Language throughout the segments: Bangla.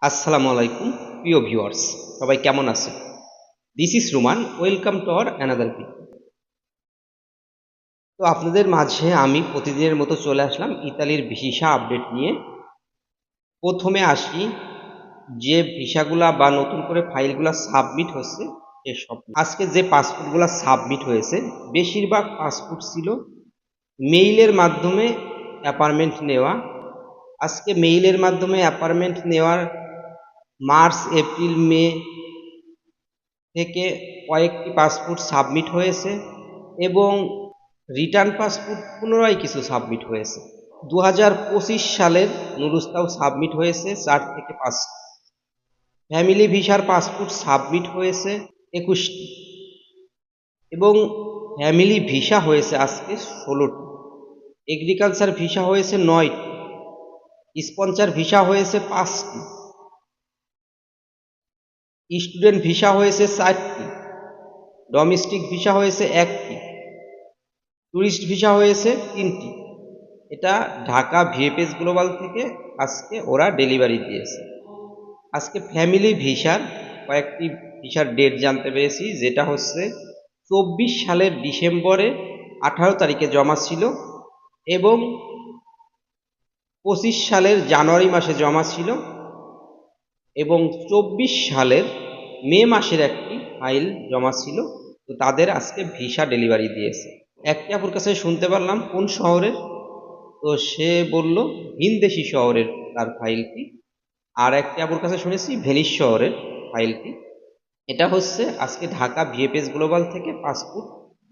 আসসালামু আলাইকুম প্রিয় ভিউয়ার্স, সবাই কেমন আছেন? This is Roman, welcome to our another video. তো আপনাদের মাঝে আমি প্রতিদিনের মতো চলে আসলাম ইতালির ভিসা আপডেট নিয়ে। প্রথমে আসি, যে ভিসাগুলা বা নতুন করে ফাইলগুলা সাবমিট হচ্ছে এসব। আজকে যে পাসপোর্টগুলা সাবমিট হয়েছে, বেশিরভাগ পাসপোর্ট ছিল মেইলের মাধ্যমে অ্যাপার্টমেন্ট নেওয়া। আজকে মেইলের মাধ্যমে অ্যাপার্টমেন্ট নেওয়ার মার্চ, এপ্রিল, মে থেকে কয়েকটি পাসপোর্ট সাবমিট হয়েছে এবং রিটার্ন পাসপোর্ট পুনরায় কিছু সাবমিট হয়েছে। 2025 সালের নুরুস্তাও সাবমিট হয়েছে 4 থেকে 5। ফ্যামিলি ভিসার পাসপোর্ট সাবমিট হয়েছে 21টি এবং ফ্যামিলি ভিসা হয়েছে আজকে 16টি। এগ্রিকালচার ভিসা হয়েছে 9টি, স্পন্সর ভিসা হয়েছে 5টি, স্টুডেন্ট ভিসা হয়েছে 4টি, ডোমেস্টিক ভিসা হয়েছে 1টি, ট্যুরিস্ট ভিসা হয়েছে 3টি। এটা ঢাকা ভিএফএস গ্লোবাল থেকে আজকে ওরা ডেলিভারি দিয়েছে। আজকে ফ্যামিলি ভিসার কয়েকটি ভিসার ডেট জানতে পেরেছি, যেটা হচ্ছে 24 সালের ডিসেম্বরে 18 তারিখে জমা ছিল এবং 25 সালের জানুয়ারি মাসে জমা ছিল এবং 24 সালের মে মাসের একটি ফাইল জমা ছিল। তো তাদের আজকে ভিসা ডেলিভারি দিয়েছে। একটি আপুর কাছে শুনতে পারলাম কোন শহরের, তো সে বলল ভিনদেশি শহরের তার ফাইলটি। আর একটি আপুর কাছে শুনেছি ভেনিস শহরের ফাইলটি। এটা হচ্ছে আজকে ঢাকা ভিএফএস গ্লোবাল থেকে পাসপোর্ট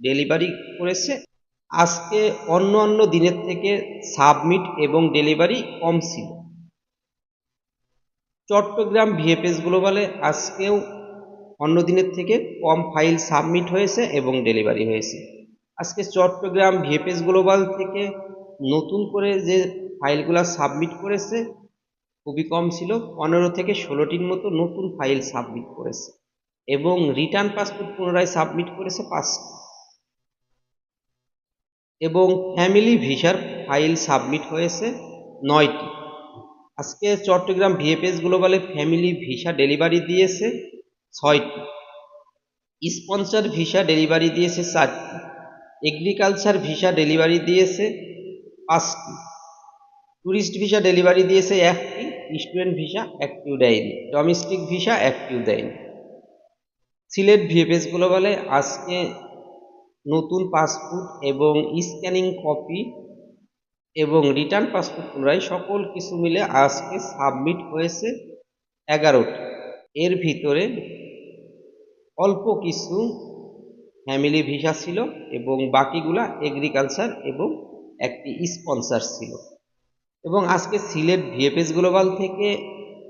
ডেলিভারি করেছে। আজকে অন্য অন্য দিনের থেকে সাবমিট এবং ডেলিভারি কম ছিল। চট্টগ্রাম ভিএফএস গ্লোবালে আজকেও অন্য দিনের থেকে কম ফাইল সাবমিট হয়েছে এবং ডেলিভারি হয়েছে। আজকে চট্টগ্রাম ভিএফএস গ্লোবাল থেকে নতুন করে যে ফাইলগুলো সাবমিট করেছে খুবই কম ছিল, 15 থেকে 16টির মতো নতুন ফাইল সাবমিট করেছে এবং রিটার্ন পাসপোর্ট পুনরায় সাবমিট করেছে 5টি এবং ফ্যামিলি ভিসার ফাইল সাবমিট হয়েছে 9টি। আজকে চট্টগ্রাম ভিএফএস গ্লোবালে ফ্যামিলি ভিসা ডেলিভারি দিয়েছে 6টি, স্পন্সর ভিসা ডেলিভারি দিয়েছে 4টি, এগ্রিকালচার ভিসা ডেলিভারি দিয়েছে 5টি, ট্যুরিস্ট ভিসা ডেলিভারি দিয়েছে 1টি, স্টুডেন্ট ভিসা 1টিও দেয়নি, ডোমেস্টিক ভিসা 1টিও দেয়নি। সিলেট ভিএফএস গ্লোবালে আজকে নতুন পাসপোর্ট এবং স্ক্যানিং কপি এবং রিটার্ন পাসপোর্ট পুনরায় সকল কিছু মিলে আজকে সাবমিট হয়েছে 11টি। এর ভিতরে অল্প কিছু ফ্যামিলি ভিসা ছিল এবং বাকিগুলা এগ্রিকালচার এবং একটি স্পন্সর ছিল। এবং আজকে সিলেট ভিএফএস গ্লোবাল থেকে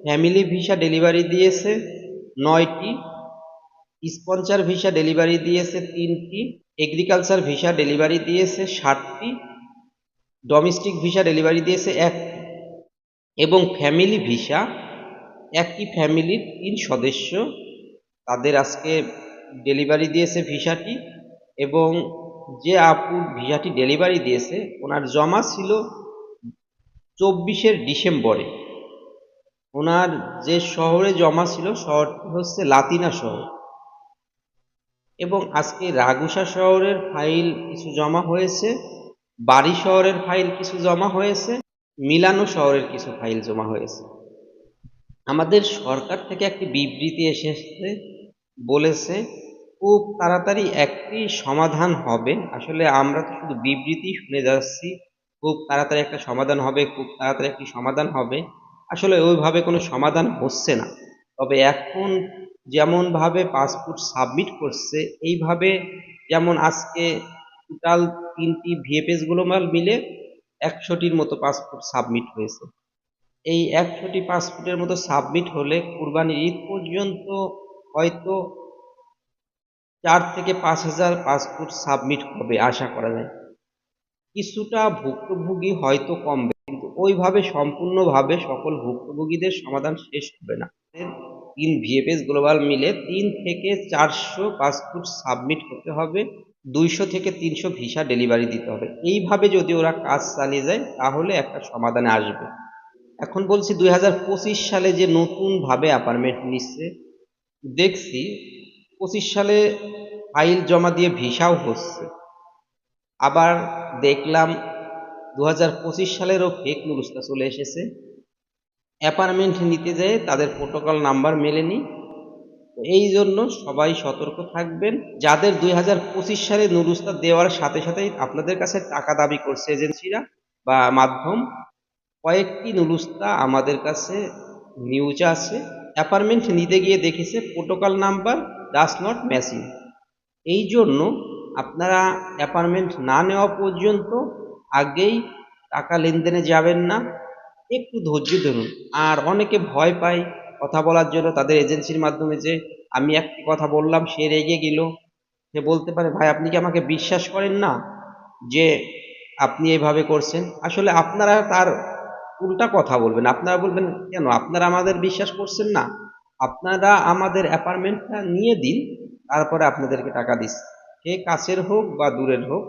ফ্যামিলি ভিসা ডেলিভারি দিয়েছে 9টি, স্পন্সর ভিসা ডেলিভারি দিয়েছে 3টি, এগ্রিকালচার ভিসা ডেলিভারি দিয়েছে 7টি, ডোমেস্টিক ভিসা ডেলিভারি দিয়েছে 1টি এবং ফ্যামিলি ভিসা একটি ফ্যামিলির 3 সদস্য তাদের আজকে ডেলিভারি দিয়েছে ভিসাটি। এবং যে আপুর ভিসাটি ডেলিভারি দিয়েছে ওনার জমা ছিল 24 ডিসেম্বরে। ওনার যে শহরে জমা ছিল শহরটি হচ্ছে লাতিনা শহর এবং আজকে রাগুসা শহরের ফাইল কিছু জমা হয়েছে, বাড়ি শহরের ফাইল কিছু জমা হয়েছে, মিলানো শহরের কিছু ফাইল জমা হয়েছে। আমাদের সরকার থেকে একটি বিবৃতি এসেছে, বলেছে খুব তাড়াতাড়ি একটি সমাধান হবে। আসলে আমরা তো শুধু বিবৃতি শুনে যাচ্ছি, খুব তাড়াতাড়ি একটা সমাধান হবে, খুব তাড়াতাড়ি একটি সমাধান হবে। আসলে ওইভাবে কোনো সমাধান হচ্ছে না। তবে এখন যেমনভাবে পাসপোর্ট সাবমিট করছে, এইভাবে যেমন আজকে টোটাল 3টি ভিএফএস গ্লোবাল মিলে 100টির মতো পাসপোর্ট সাবমিট হয়েছে। এই 100টি পাসপোর্টের মতো সাবমিট হলে কুরবানির ঈদ পর্যন্ত হয়তো 4 থেকে 5,000 পাসপোর্ট সাবমিট হবে আশা করা যায়। কিছুটা ভুক্তভোগী হয়তো কমবে, কিন্তু ওইভাবে সম্পূর্ণভাবে সকল ভুক্তভোগীদের সমাধান শেষ হবে না। 3 ভিএফএস গ্লোবাল মিলে 3 থেকে 400 পাসপোর্ট সাবমিট করতে হবে, 200 থেকে 300 ভিসা ডেলিভারি দিতে হবে। এইভাবে যদি ওরা কাজ চালিয়ে যায় তাহলে একটা সমাধানে আসবে। এখন বলছি 2025 সালে যে নতুনভাবে অ্যাপার্টমেন্ট নিচ্ছে, দেখছি 25 সালে ফাইল জমা দিয়ে ভিসাও হচ্ছে। আবার দেখলাম 2025 সালেরও ফেক নুরুস্তা চলে এসেছে। অ্যাপার্টমেন্ট নিতে যেয়ে তাদের প্রোটোকল নাম্বার মেলেনি। এই জন্য সবাই সতর্ক থাকবেন। যাদের 2025 সালে নুরুস্তা দেওয়ার সাথে সাথেই আপনাদের কাছে টাকা দাবি করছে এজেন্সিরা বা মাধ্যম, কয়েকটি নুরুস্তা আমাদের কাছে নিউজ আছে। অ্যাপার্টমেন্ট নিতে গিয়ে দেখেছে protocol number does not matching. এই জন্য আপনারা অ্যাপার্টমেন্ট না নেওয়া পর্যন্ত আগেই টাকা লেনদেনে যাবেন না, একটু ধৈর্য ধরুন। আর অনেকে ভয় পায় কথা বলার জন্য তাদের এজেন্সির মাধ্যমে, যে আমি একটি কথা বললাম সে রেগে গেল, সে বলতে পারে ভাই আপনি কি আমাকে বিশ্বাস করেন না যে আপনি এভাবে করছেন। আসলে আপনারা তার উল্টা কথা বলবেন, আপনারা বলবেন কেন আপনারা আমাদের বিশ্বাস করছেন না, আপনারা আমাদের অ্যাপার্টমেন্টটা নিয়ে দিন, তারপরে আপনাদেরকে টাকা দিচ্ছি। সে কাছের হোক বা দূরের হোক,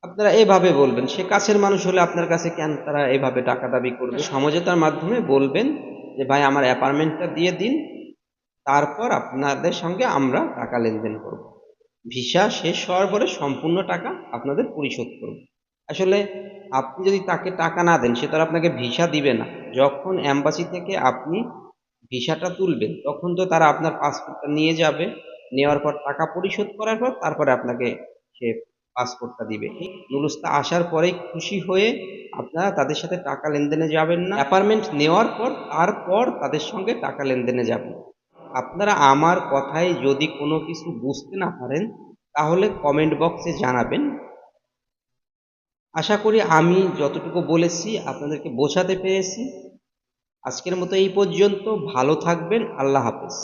আপনারা এভাবে বলবেন। সে কাছের মানুষ হলে আপনার কাছে কেন তারা এভাবে টাকা দাবি করবে। সমঝোতার মাধ্যমে বলবেন যে ভাই আমার অ্যাপার্টমেন্টটা দিয়ে দিন, তারপর আপনাদের সঙ্গে আমরা টাকা লেনদেন করব। ভিসা শেষ হওয়ার পরে সম্পূর্ণ টাকা আপনাদের পরিশোধ করব। আসলে আপনি যদি তাকে টাকা না দেন, সে তো আর আপনাকে ভিসা দিবে না। যখন এম্বাসি থেকে আপনি ভিসাটা তুলবেন তখন তো তারা আপনার পাসপোর্টটা নিয়ে যাবে, নেওয়ার পর টাকা পরিশোধ করার পর তারপরে আপনাকে সে পাসপোর্টটা দিবে। এই নুরুস্তা আসার পরেই খুশি হয়ে আপনারা তাদের সাথে টাকা লেনদেনে যাবেন না, অ্যাপার্টমেন্ট নেওয়ার পর তারপর তাদের সঙ্গে টাকা লেনদেনে যাবেন। আপনারা আমার কথায় যদি কোনো কিছু বুঝতে না পারেন তাহলে কমেন্ট বক্সে জানাবেন। আশা করি আমি যতটুকু বলেছি আপনাদেরকে বোঝাতে পেরেছি। আজকের মতো এই পর্যন্ত। ভালো থাকবেন। আল্লাহ হাফেজ।